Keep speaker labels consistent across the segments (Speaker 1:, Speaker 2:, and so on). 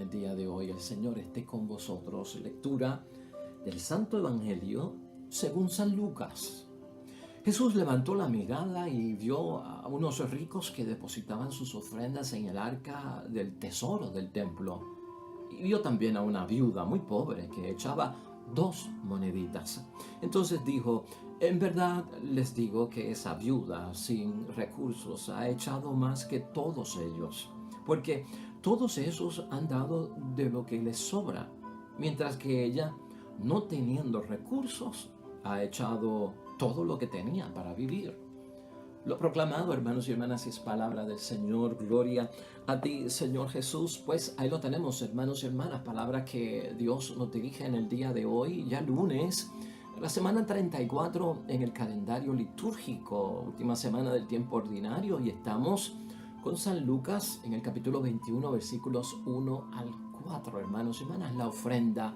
Speaker 1: el día de hoy. El Señor esté con vosotros. Lectura del Santo Evangelio según San Lucas. Jesús levantó la mirada y vio a unos ricos que depositaban sus ofrendas en el arca del tesoro del templo. Y vio también a una viuda muy pobre que echaba 2 moneditas. Entonces dijo: en verdad les digo que esa viuda sin recursos ha echado más que todos ellos, porque todos esos han dado de lo que les sobra, mientras que ella, no teniendo recursos, ha echado todo lo que tenía para vivir. Lo proclamado, hermanos y hermanas, es palabra del Señor. Gloria a ti, Señor Jesús. Pues ahí lo tenemos, hermanos y hermanas, palabra que Dios nos dirige en el día de hoy, ya lunes, la semana 34 en el calendario litúrgico, última semana del tiempo ordinario, y estamos con San Lucas en el capítulo 21, versículos 1 al 4, hermanos y hermanas, la ofrenda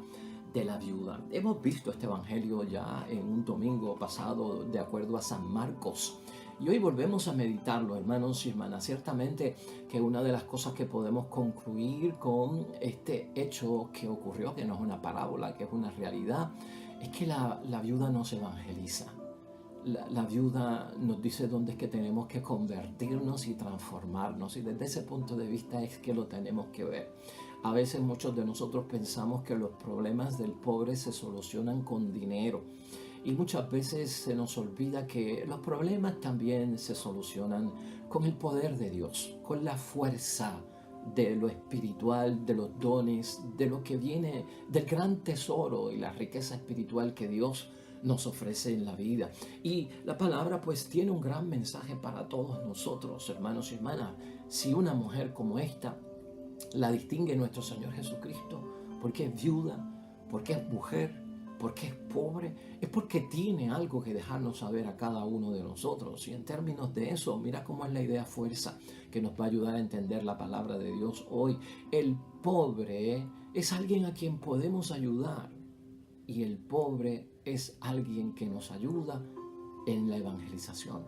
Speaker 1: de la viuda. Hemos visto este evangelio ya en un domingo pasado de acuerdo a San Marcos. Y hoy volvemos a meditarlo, hermanos y hermanas. Ciertamente que una de las cosas que podemos concluir con este hecho que ocurrió, que no es una parábola, que es una realidad, es que la viuda nos evangeliza. La viuda nos dice dónde es que tenemos que convertirnos y transformarnos. Y desde ese punto de vista es que lo tenemos que ver. A veces muchos de nosotros pensamos que los problemas del pobre se solucionan con dinero. Y muchas veces se nos olvida que los problemas también se solucionan con el poder de Dios, con la fuerza de lo espiritual, de los dones, de lo que viene del gran tesoro y la riqueza espiritual que Dios nos ofrece en la vida. Y la palabra pues tiene un gran mensaje para todos nosotros, hermanos y hermanas. Si una mujer como esta la distingue nuestro Señor Jesucristo, porque es viuda, porque es mujer, porque es pobre, es porque tiene algo que dejarnos saber a cada uno de nosotros. Y en términos de eso, mira cómo es la idea fuerza que nos va a ayudar a entender la palabra de Dios hoy. El pobre es alguien a quien podemos ayudar, y el pobre es alguien que nos ayuda en la evangelización.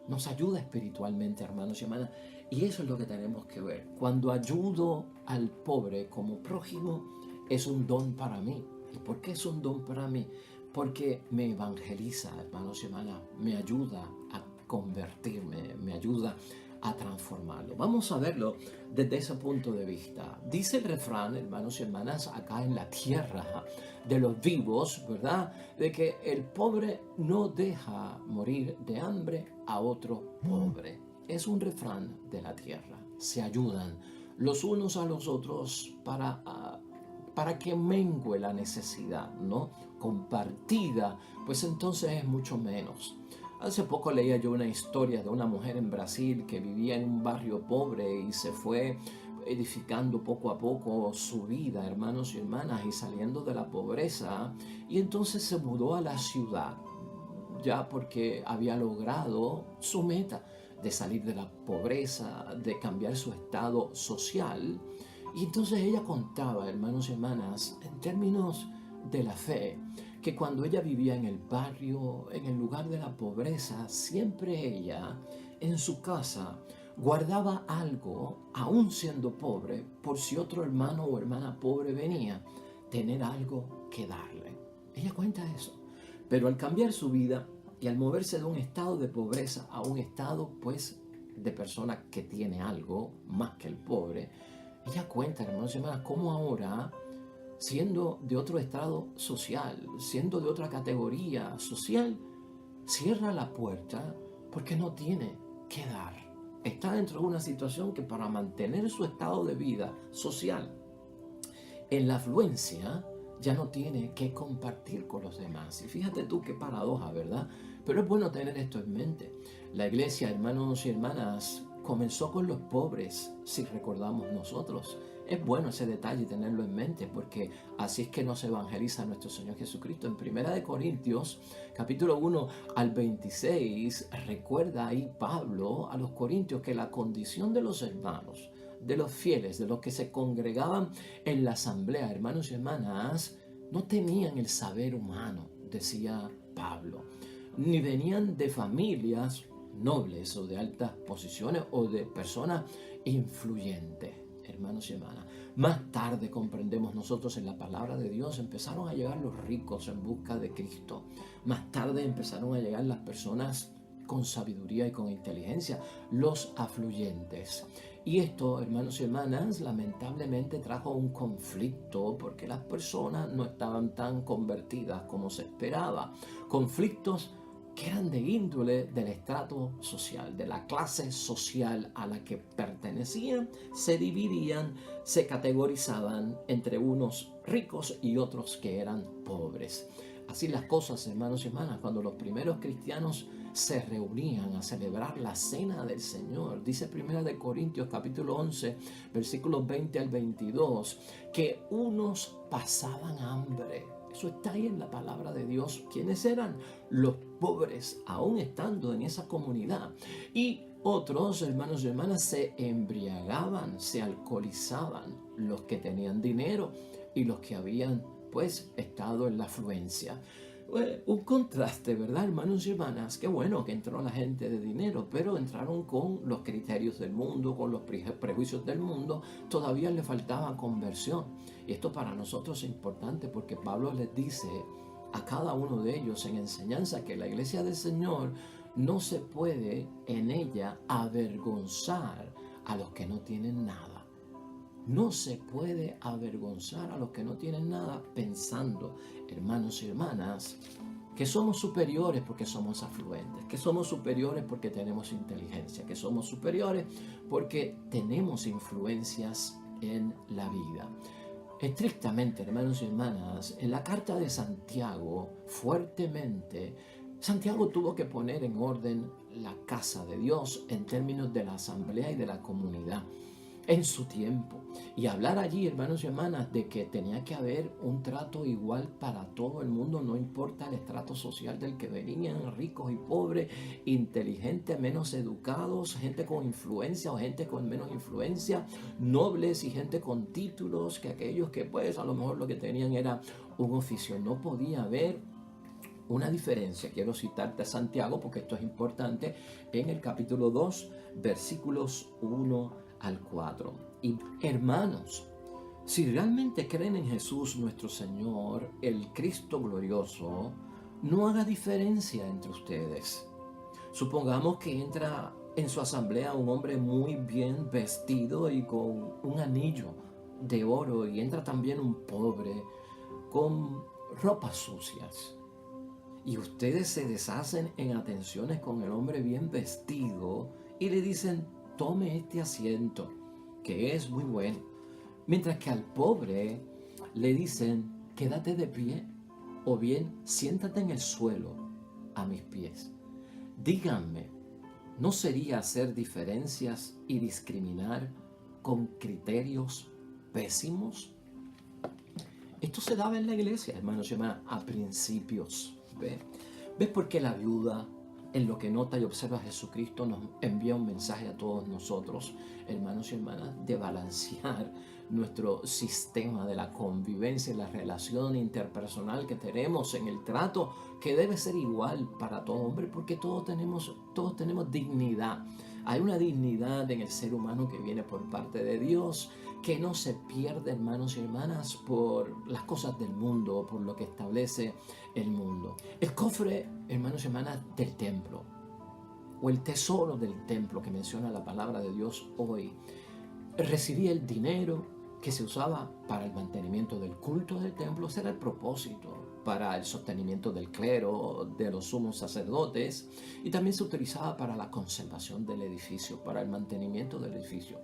Speaker 1: Nos ayuda espiritualmente, hermanos y hermanas, y eso es lo que tenemos que ver. Cuando ayudo al pobre como prójimo, es un don para mí. ¿Y por qué es un don para mí? Porque me evangeliza, hermanos y hermanas, me ayuda a convertirme, me ayuda a transformarlo. Vamos a verlo desde ese punto de vista. Dice el refrán, hermanos y hermanas, acá en la tierra de los vivos, ¿verdad? De que el pobre no deja morir de hambre a otro pobre. Es un refrán de la tierra. Se ayudan los unos a los otros para que mengue la necesidad, ¿no? Compartida, pues entonces es mucho menos. Hace poco leía yo una historia de una mujer en Brasil que vivía en un barrio pobre y se fue edificando poco a poco su vida, hermanos y hermanas, y saliendo de la pobreza, y entonces se mudó a la ciudad, ya porque había logrado su meta de salir de la pobreza, de cambiar su estado social. Y entonces ella contaba, hermanos y hermanas, en términos de la fe, que cuando ella vivía en el barrio, en el lugar de la pobreza, siempre ella, en su casa, guardaba algo, aún siendo pobre, por si otro hermano o hermana pobre venía, tener algo que darle. Ella cuenta eso. Pero al cambiar su vida y al moverse de un estado de pobreza a un estado, pues, de persona que tiene algo más que el pobre, ella cuenta, hermanos y hermanas, cómo ahora, siendo de otro estado social, siendo de otra categoría social, cierra la puerta porque no tiene que dar. Está dentro de una situación que para mantener su estado de vida social en la afluencia, ya no tiene que compartir con los demás. Y fíjate tú qué paradoja, ¿verdad? Pero es bueno tener esto en mente. La iglesia, hermanos y hermanas, comenzó con los pobres, si recordamos nosotros. Es bueno ese detalle tenerlo en mente, porque así es que nos evangeliza nuestro Señor Jesucristo. En 1 Corintios, capítulo 1 al 26, recuerda ahí Pablo a los corintios que la condición de los hermanos, de los fieles, de los que se congregaban en la asamblea, hermanos y hermanas, no tenían el saber humano, decía Pablo, ni venían de familias nobles o de altas posiciones o de personas influyentes. hermanos y hermanas. Más tarde comprendemos nosotros en la palabra de Dios, empezaron a llegar los ricos en busca de Cristo. Más tarde empezaron a llegar las personas con sabiduría y con inteligencia, los afluyentes. Y esto, hermanos y hermanas, lamentablemente trajo un conflicto porque las personas no estaban tan convertidas como se esperaba. Conflictos que eran de índole del estrato social, de la clase social a la que pertenecían, se dividían, se categorizaban entre unos ricos y otros que eran pobres. Así las cosas, hermanos y hermanas, cuando los primeros cristianos se reunían a celebrar la cena del Señor. Dice 1 Corintios capítulo 11, versículos 20 al 22, que unos pasaban hambre. Eso está ahí en la palabra de Dios. ¿Quiénes eran? Los pobres, aún estando en esa comunidad. Y otros, hermanos y hermanas, se embriagaban, se alcoholizaban, los que tenían dinero y los que habían, pues, estado en la afluencia. Un contraste, ¿verdad, hermanos y hermanas? Qué bueno que entró la gente de dinero, pero entraron con los criterios del mundo, con los prejuicios del mundo. Todavía le faltaba conversión. Y esto para nosotros es importante porque Pablo les dice a cada uno de ellos en enseñanza que la iglesia del Señor no se puede en ella avergonzar a los que no tienen nada. No se puede avergonzar a los que no tienen nada pensando, hermanos y hermanas, que somos superiores porque somos afluentes, que somos superiores porque tenemos inteligencia, que somos superiores porque tenemos influencias en la vida. Estrictamente, hermanos y hermanas, en la carta de Santiago, fuertemente, Santiago tuvo que poner en orden la casa de Dios en términos de la asamblea y de la comunidad en su tiempo, y hablar allí, hermanos y hermanas, de que tenía que haber un trato igual para todo el mundo, no importa el estrato social del que venían, ricos y pobres, inteligentes, menos educados, gente con influencia o gente con menos influencia, nobles y gente con títulos, que aquellos que pues a lo mejor lo que tenían era un oficio. No podía haber una diferencia. Quiero citarte a Santiago porque esto es importante, en el capítulo 2, versículos 1 al 4. Y hermanos, si realmente creen en Jesús nuestro Señor, el Cristo glorioso, no haga diferencia entre ustedes. Supongamos que entra en su asamblea un hombre muy bien vestido y con un anillo de oro, y entra también un pobre con ropas sucias. Y ustedes se deshacen en atenciones con el hombre bien vestido y le dicen: tome este asiento, que es muy bueno. Mientras que al pobre le dicen: quédate de pie, o bien siéntate en el suelo a mis pies. Díganme, ¿no sería hacer diferencias y discriminar con criterios pésimos? Esto se daba en la iglesia, hermanos y hermanas, a principios. ¿Ves por qué la viuda, en lo que nota y observa a Jesucristo, nos envía un mensaje a todos nosotros, hermanos y hermanas, de balancear nuestro sistema de la convivencia y la relación interpersonal que tenemos en el trato, que debe ser igual para todo hombre, porque todos tenemos dignidad. Hay una dignidad en el ser humano que viene por parte de Dios, que no se pierde, hermanos y hermanas, por las cosas del mundo o por lo que establece el mundo. El cofre, hermanos y hermanas, del templo, o el tesoro del templo que menciona la palabra de Dios hoy, recibía el dinero que se usaba para el mantenimiento del culto del templo. Ese era el propósito, para el sostenimiento del clero, de los sumos sacerdotes, y también se utilizaba para la conservación del edificio, para el mantenimiento del edificio.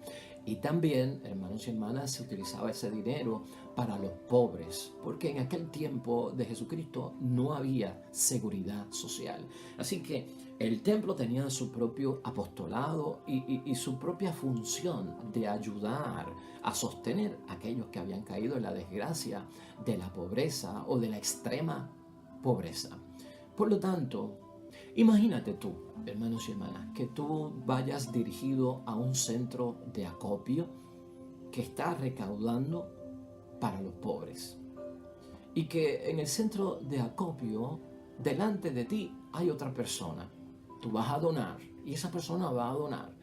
Speaker 1: Y también, hermanos y hermanas, se utilizaba ese dinero para los pobres, porque en aquel tiempo de Jesucristo no había seguridad social. Así que el templo tenía su propio apostolado y su propia función de ayudar a sostener a aquellos que habían caído en la desgracia de la pobreza o de la extrema pobreza. Por lo tanto, imagínate tú, hermanos y hermanas, que tú vayas dirigido a un centro de acopio que está recaudando para los pobres, y que en el centro de acopio, delante de ti, hay otra persona. Tú vas a donar y esa persona va a donar,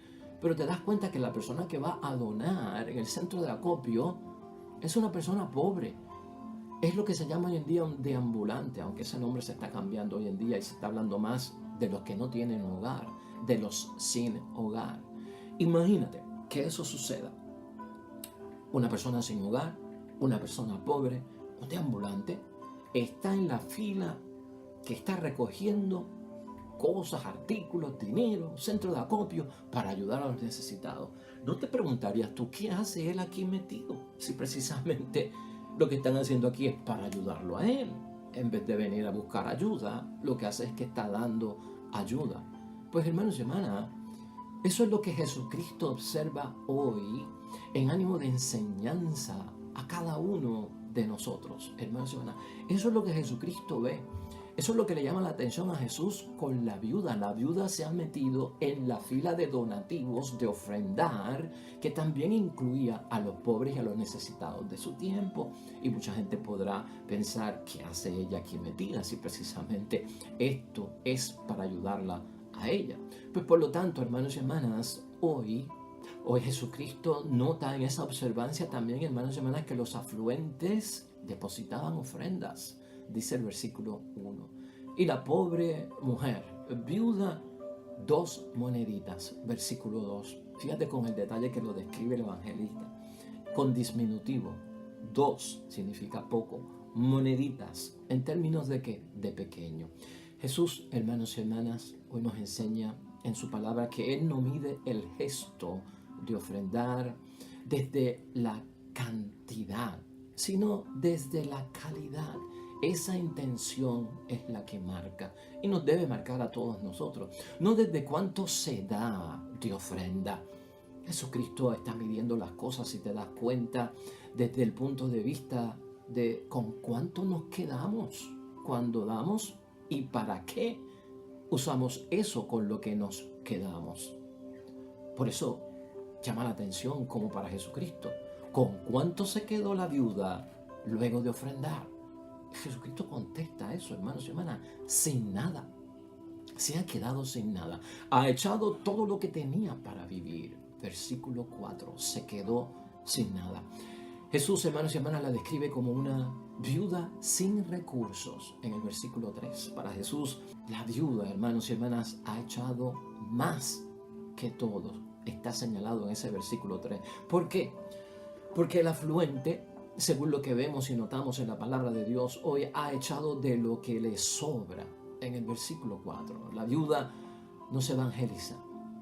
Speaker 1: pero te das cuenta que la persona que va a donar en el centro de acopio es una persona pobre. Es lo que se llama hoy en día un deambulante, aunque ese nombre se está cambiando hoy en día y se está hablando más de los que no tienen hogar, de los sin hogar. Imagínate que eso suceda. Una persona sin hogar, una persona pobre, un deambulante, está en la fila que está recogiendo cosas, artículos, dinero, centro de acopio para ayudar a los necesitados. ¿No te preguntarías tú qué hace él aquí metido? Si precisamente lo que están haciendo aquí es para ayudarlo a él. En vez de venir a buscar ayuda, lo que hace es que está dando ayuda. Pues hermanos y hermanas, eso es lo que Jesucristo observa hoy en ánimo de enseñanza a cada uno de nosotros, hermanos y hermanas. Eso es lo que Jesucristo ve. Eso es lo que le llama la atención a Jesús con la viuda. La viuda se ha metido en la fila de donativos, de ofrendar, que también incluía a los pobres y a los necesitados de su tiempo. Y mucha gente podrá pensar, ¿qué hace ella aquí metida? Si precisamente esto es para ayudarla a ella. Pues por lo tanto, hermanos y hermanas, hoy Jesucristo nota en esa observancia también, hermanos y hermanas, que los afluentes depositaban ofrendas. Dice el versículo 1. Y la pobre mujer, viuda, 2 moneditas. Versículo 2. Fíjate con el detalle que lo describe el evangelista. Con disminutivo. 2 significa poco. Moneditas. ¿En términos de qué? De pequeño. Jesús, hermanos y hermanas, hoy nos enseña en su palabra que Él no mide el gesto de ofrendar desde la cantidad, sino desde la calidad. Esa intención es la que marca y nos debe marcar a todos nosotros, no desde cuánto se da de ofrenda. Jesucristo está midiendo las cosas, si te das cuenta, desde el punto de vista de con cuánto nos quedamos cuando damos y para qué usamos eso con lo que nos quedamos. Por eso llama la atención, como para Jesucristo, con cuánto se quedó la viuda luego de ofrendar. Jesucristo contesta eso, hermanos y hermanas, sin nada. Se ha quedado sin nada. Ha echado todo lo que tenía para vivir. Versículo 4, se quedó sin nada. Jesús, hermanos y hermanas, la describe como una viuda sin recursos en el versículo 3. Para Jesús, la viuda, hermanos y hermanas, ha echado más que todos. Está señalado en ese versículo 3. ¿Por qué? Porque el afluente, según lo que vemos y notamos en la palabra de Dios, hoy ha echado de lo que le sobra. En el versículo 4, la viuda no se evangeliza.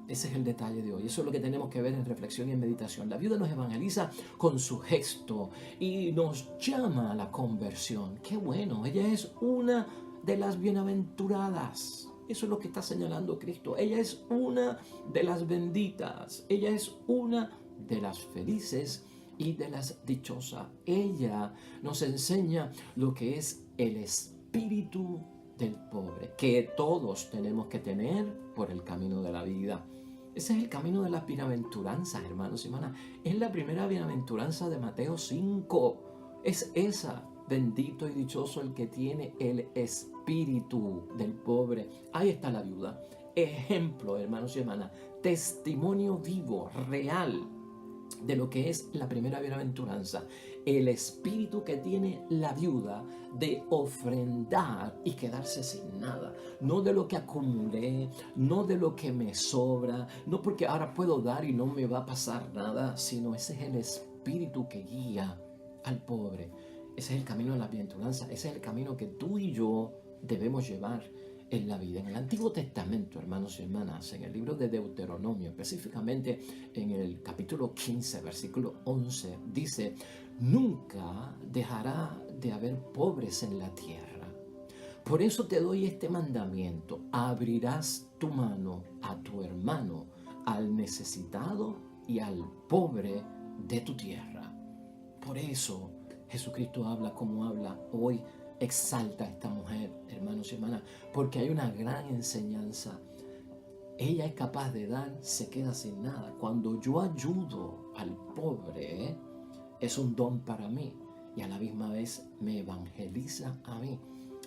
Speaker 1: Ese es el detalle de hoy. Eso es lo que tenemos que ver en reflexión y en meditación. La viuda nos evangeliza con su gesto y nos llama a la conversión. ¡Qué bueno! Ella es una de las bienaventuradas. Eso es lo que está señalando Cristo. Ella es una de las benditas. Ella es una de las felices y de las dichosas. Ella nos enseña lo que es el espíritu del pobre, que todos tenemos que tener por el camino de la vida. Ese es el camino de las bienaventuranzas, hermanos y hermanas. Es la primera bienaventuranza de Mateo 5. Es esa. Bendito y dichoso el que tiene el espíritu del pobre. Ahí está la viuda. Ejemplo, hermanos y hermanas. Testimonio vivo, real, de lo que es la primera bienaventuranza, el espíritu que tiene la viuda de ofrendar y quedarse sin nada, no de lo que acumulé, no de lo que me sobra, no porque ahora puedo dar y no me va a pasar nada, sino ese es el espíritu que guía al pobre. Ese es el camino de la bienaventuranza, ese es el camino que tú y yo debemos llevar en la vida. En el Antiguo Testamento, hermanos y hermanas, en el libro de Deuteronomio, específicamente en el capítulo 15, versículo 11, dice: nunca dejará de haber pobres en la tierra. Por eso te doy este mandamiento: abrirás tu mano a tu hermano, al necesitado y al pobre de tu tierra. Por eso Jesucristo habla como habla hoy. Exalta a esta mujer, hermanos y hermanas, porque hay una gran enseñanza. Ella es capaz de dar, se queda sin nada. Cuando yo ayudo al pobre, es un don para mí y a la misma vez me evangeliza a mí,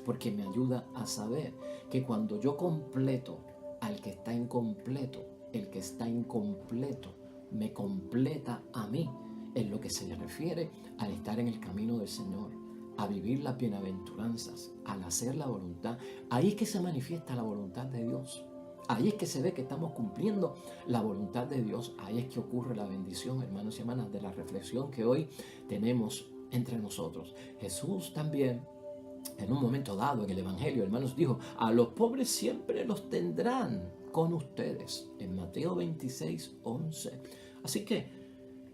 Speaker 1: porque me ayuda a saber que cuando yo completo al que está incompleto, el que está incompleto me completa a mí, en lo que se le refiere al estar en el camino del Señor, a vivir las bienaventuranzas, al hacer la voluntad. Ahí es que se manifiesta la voluntad de Dios. Ahí es que se ve que estamos cumpliendo la voluntad de Dios. Ahí es que ocurre la bendición, hermanos y hermanas, de la reflexión que hoy tenemos entre nosotros. Jesús también, en un momento dado en el Evangelio, hermanos, dijo: a los pobres siempre los tendrán con ustedes, en Mateo 26:11. Así que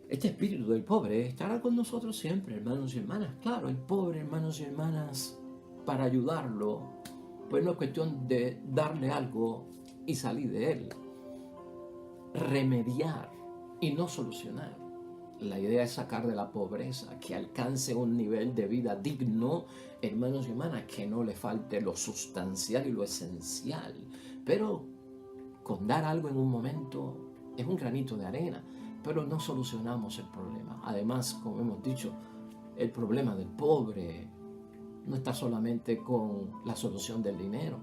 Speaker 1: este espíritu del pobre estará con nosotros siempre, hermanos y hermanas. Claro, el pobre, hermanos y hermanas, para ayudarlo, pues no es cuestión de darle algo y salir de él. Remediar y no solucionar. La idea es sacar de la pobreza, que alcance un nivel de vida digno, hermanos y hermanas, que no le falte lo sustancial y lo esencial. Pero con dar algo en un momento es un granito de arena, pero no solucionamos el problema. Además, como hemos dicho, el problema del pobre no está solamente con la solución del dinero.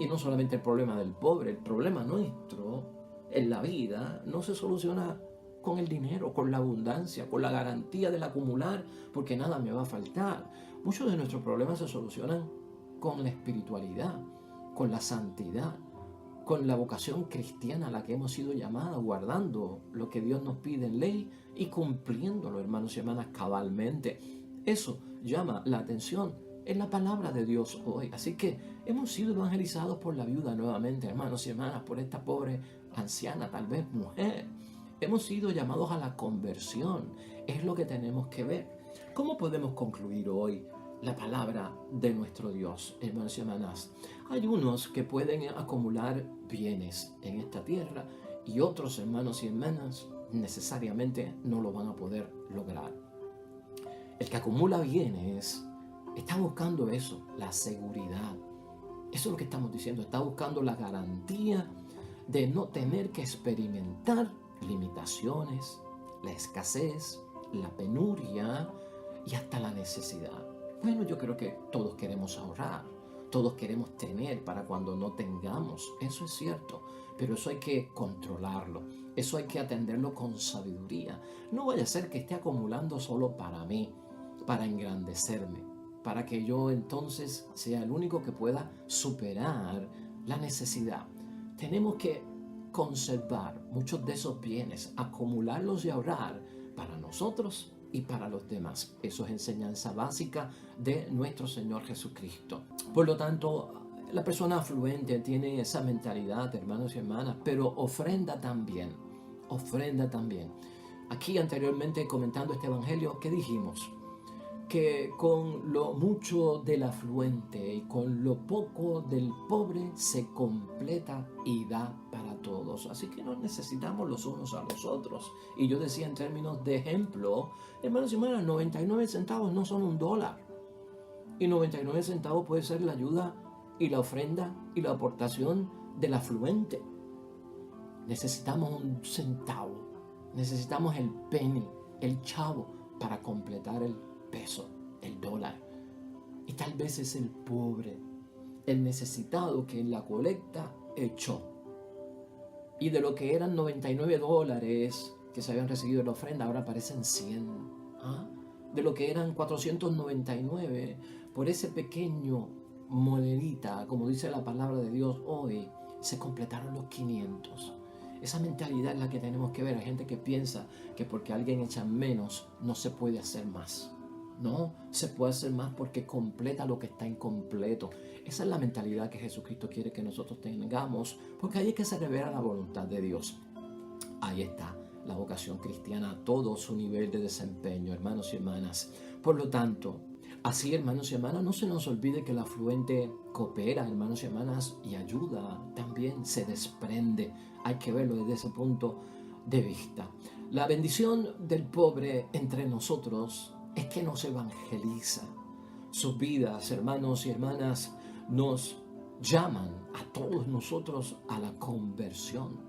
Speaker 1: Y no solamente el problema del pobre, el problema nuestro en la vida no se soluciona con el dinero, con la abundancia, con la garantía del acumular, porque nada me va a faltar. Muchos de nuestros problemas se solucionan con la espiritualidad, con la santidad, con la vocación cristiana a la que hemos sido llamados, guardando lo que Dios nos pide en ley y cumpliéndolo, hermanos y hermanas, cabalmente. Eso llama la atención en la palabra de Dios hoy. Así que hemos sido evangelizados por la viuda nuevamente, hermanos y hermanas, por esta pobre anciana, tal vez mujer. Hemos sido llamados a la conversión. Es lo que tenemos que ver. ¿Cómo podemos concluir hoy la palabra de nuestro Dios, hermanos y hermanas? Hay unos que pueden acumular bienes en esta tierra y otros, hermanos y hermanas, necesariamente no lo van a poder lograr. El que acumula bienes está buscando eso, la seguridad. Eso es lo que estamos diciendo. Está buscando la garantía de no tener que experimentar limitaciones, la escasez, la penuria y hasta la necesidad. Bueno, yo creo que todos queremos ahorrar, todos queremos tener para cuando no tengamos. Eso es cierto, pero eso hay que controlarlo, eso hay que atenderlo con sabiduría. No vaya a ser que esté acumulando solo para mí, para engrandecerme, para que yo entonces sea el único que pueda superar la necesidad. Tenemos que conservar muchos de esos bienes, acumularlos y ahorrar para nosotros y para los demás. Eso es enseñanza básica de nuestro Señor Jesucristo. Por lo tanto, la persona afluente tiene esa mentalidad, hermanos y hermanas, pero ofrenda también. Ofrenda también. Aquí anteriormente comentando este evangelio, ¿qué dijimos? Que con lo mucho del afluente y con lo poco del pobre se completa y da para todos. Así que no necesitamos los unos a los otros. Y yo decía en términos de ejemplo, hermanos y hermanas, 99 centavos no son $1. Y 99 centavos puede ser la ayuda y la ofrenda y la aportación del afluente. Necesitamos un centavo, necesitamos el penny, el chavo, para completar el peso, el dólar. Y tal vez es el pobre, el necesitado que en la colecta echó. Y de lo que eran $99 que se habían recibido en la ofrenda, ahora parecen 100. ¿Ah? De lo que eran 499, por ese pequeño monedita, como dice la palabra de Dios hoy, se completaron los 500. Esa mentalidad es la que tenemos que ver. Hay gente que piensa que porque alguien echa menos, no se puede hacer más. No, se puede hacer más porque completa lo que está incompleto. Esa es la mentalidad que Jesucristo quiere que nosotros tengamos, porque ahí es que se revela la voluntad de Dios. Ahí está la vocación cristiana a todo su nivel de desempeño, hermanos y hermanas. Por lo tanto, así, hermanos y hermanas, no se nos olvide que el afluente coopera, hermanos y hermanas, y ayuda, también se desprende. Hay que verlo desde ese punto de vista. La bendición del pobre entre nosotros es que nos evangeliza. Sus vidas, hermanos y hermanas, nos llaman a todos nosotros a la conversión.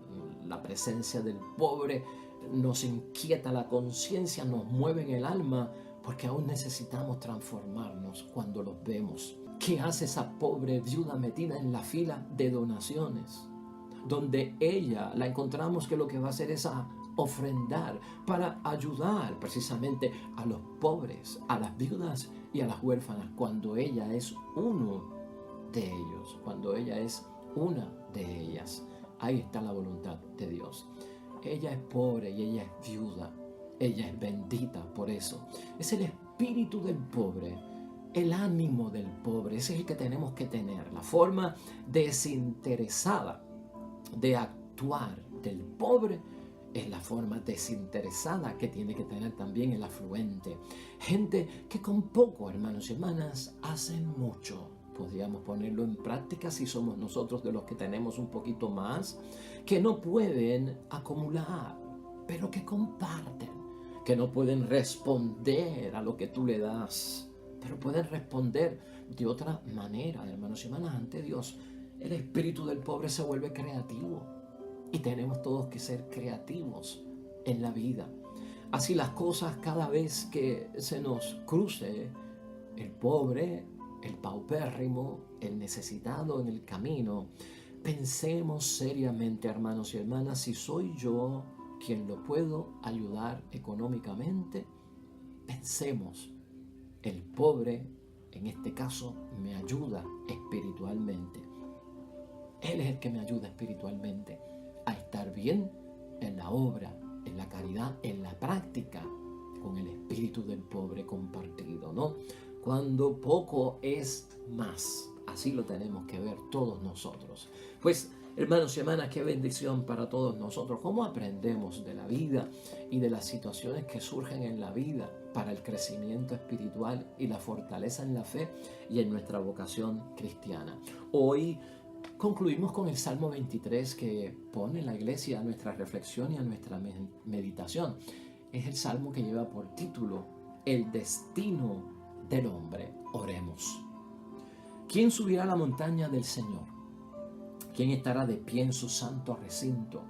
Speaker 1: La presencia del pobre nos inquieta la conciencia, nos mueve en el alma, porque aún necesitamos transformarnos cuando los vemos. ¿Qué hace esa pobre viuda metida en la fila de donaciones? donde ella la encontramos que lo que va a hacer es a ofrendar para ayudar precisamente a los pobres, a las viudas y a las huérfanas, cuando ella es uno de ellos, cuando ella es una de ellas. Ahí está la voluntad de Dios. Ella es pobre y ella es viuda. Ella es bendita por eso. Es el espíritu del pobre, el ánimo del pobre. Ese es el que tenemos que tener. La forma desinteresada de actuar del pobre es la forma desinteresada que tiene que tener también el afluente. Gente que con poco, hermanos y hermanas, hacen mucho. Podríamos ponerlo en práctica si somos nosotros de los que tenemos un poquito más, que no pueden acumular, pero que comparten, que no pueden responder a lo que tú le das, pero pueden responder de otra manera, hermanos y hermanas, ante Dios. El espíritu del pobre se vuelve creativo y tenemos todos que ser creativos en la vida. Así las cosas, cada vez que se nos cruce el pobre, el paupérrimo, el necesitado en el camino, pensemos seriamente, hermanos y hermanas, si soy yo quien lo puedo ayudar económicamente. Pensemos, el pobre en este caso me ayuda espiritualmente. Él es el que me ayuda espiritualmente a estar bien en la obra, en la caridad, en la práctica, con el espíritu del pobre compartido, ¿no? Cuando poco es más, así lo tenemos que ver todos nosotros. Pues, hermanos y hermanas, qué bendición para todos nosotros. ¿Cómo aprendemos de la vida y de las situaciones que surgen en la vida para el crecimiento espiritual y la fortaleza en la fe y en nuestra vocación cristiana? Hoy concluimos con el Salmo 23 que pone la iglesia a nuestra reflexión y a nuestra meditación. Es el Salmo que lleva por título El destino del hombre. Oremos. ¿Quién subirá a la montaña del Señor? ¿Quién estará de pie en su santo recinto?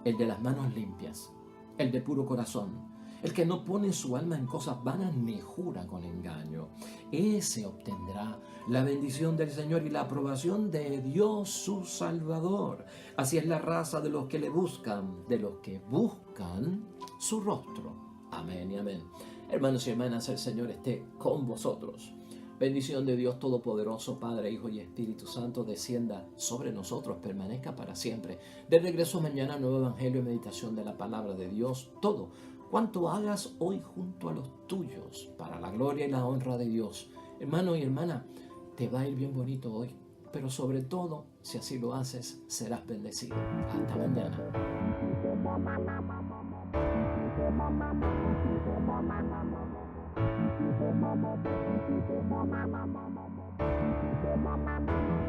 Speaker 1: El de las manos limpias, el de puro corazón, el que no pone su alma en cosas vanas ni jura con engaño. Ese obtendrá la bendición del Señor y la aprobación de Dios su Salvador. Así es la raza de los que le buscan, de los que buscan su rostro. Amén y amén. Hermanos y hermanas, el Señor esté con vosotros. Bendición de Dios Todopoderoso, Padre, Hijo y Espíritu Santo, descienda sobre nosotros, permanezca para siempre. De regreso mañana, nuevo Evangelio y meditación de la Palabra de Dios. Todo cuanto hagas hoy junto a los tuyos, para la gloria y la honra de Dios. Hermano y hermana, te va a ir bien bonito hoy, pero sobre todo, si así lo haces, serás bendecido. Hasta mañana. Mama.